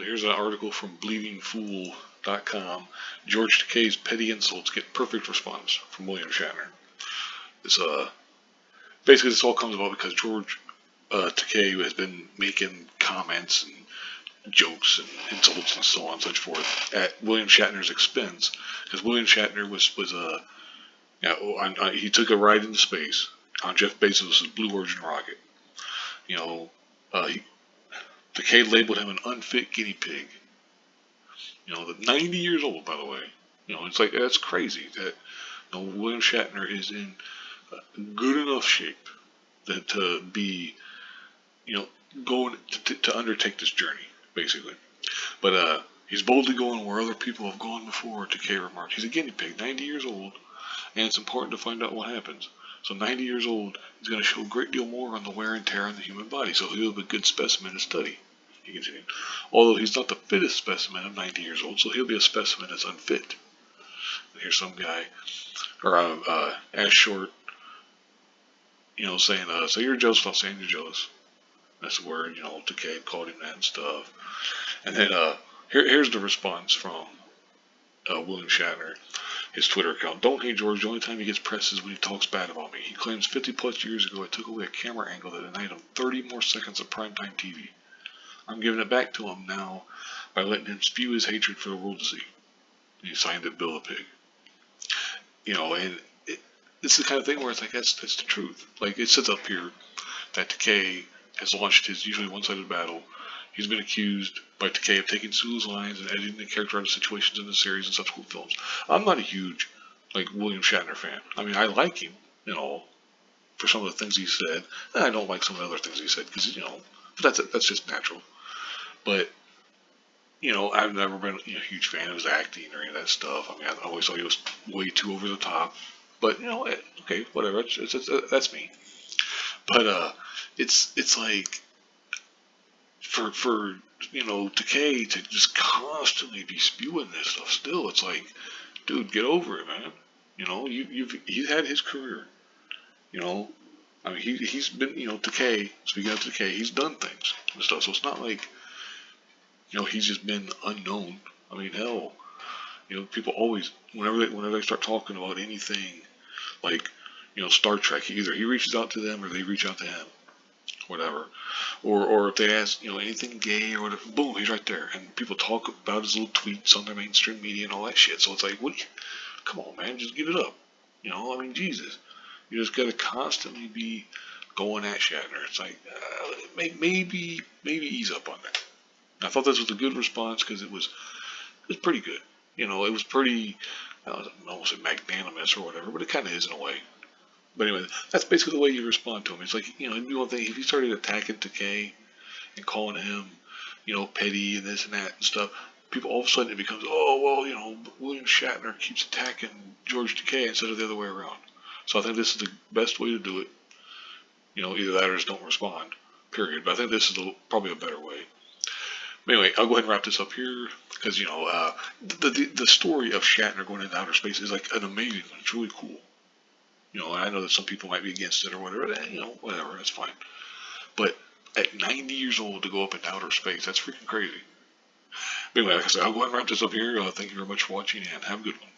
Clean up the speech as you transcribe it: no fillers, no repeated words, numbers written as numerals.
So here's an article from bleedingfool.com. George Takei's petty insults get perfect response from William Shatner. This basically this all comes about because George Takei has been making comments and jokes and insults and so on and such forth at William Shatner's expense, because William Shatner was he took a ride into space on Jeff Bezos' Blue Origin rocket. You know, Takei labeled him an unfit guinea pig. You know, 90 years old, by the way. You know, it's like that's crazy that William Shatner is in good enough shape that to be, going to undertake this journey, basically. But he's boldly going where other people have gone before. Takei remarked, "He's a guinea pig, 90 years old, and it's important to find out what happens. So 90 years old, he's going to show a great deal more on the wear and tear on the human body, so he'll be a good specimen to study." He continued. "Although he's not the fittest specimen of 90 years old, so he'll be a specimen that's unfit." And here's some guy, or Ash Short, saying, "So you're jealous without saying you're jealous." That's the word, Takei called him that and stuff. And then here's the response from William Shatner, his Twitter account. "Don't hate George. The only time he gets pressed is when he talks bad about me. He claims 50 plus years ago I took away a camera angle that denied him 30 more seconds of primetime TV. I'm giving it back to him now by letting him spew his hatred for the world to see." And he signed it, Bill the Pig. And it's the kind of thing where it's like, that's the truth. Like, it sits up here that Takei has launched his usually one-sided battle. He's been accused by Takei of taking Sulu's lines and editing the character out of situations in the series and subsequent films. I'm not a huge, William Shatner fan. I mean, I like him, for some of the things he said. And I don't like some of the other things he said, because, that's just natural. But, I've never been a huge fan of his acting or any of that stuff. I mean, I always thought he was way too over the top. But, okay, whatever. That's me. But it's like for Takei to just constantly be spewing this stuff. Still, it's like, dude, get over it, man. He's had his career. I mean, he's been Takei. Speaking of Takei, he's done things and stuff. So it's not like he's just been unknown. I mean, hell, people always whenever they start talking about anything like Star Trek, either he reaches out to them or they reach out to him, whatever. Or if they ask anything gay or whatever, boom, he's right there. And people talk about his little tweets on their mainstream media and all that shit. So it's like, come on, man, just give it up. I mean, Jesus, you just gotta constantly be going at Shatner. It's like maybe ease up on that. And I thought this was a good response because it was pretty good. It was pretty, I don't want to say magnanimous or whatever, but it kind of is in a way. But anyway, that's basically the way you respond to him. It's like, it'd be one thing if you started attacking Takei and calling him, petty and this and that and stuff. People all of a sudden it becomes, oh well, William Shatner keeps attacking George Takei instead of the other way around. So I think this is the best way to do it. Either that or just don't respond. Period. But I think this is probably a better way. But anyway, I'll go ahead and wrap this up here because the story of Shatner going into outer space is like an amazing one. It's really cool. I know that some people might be against it or whatever. Whatever, that's fine. But at 90 years old to go up into outer space, that's freaking crazy. But anyway, like I said, I'll go ahead and wrap this up here. Thank you very much for watching and have a good one.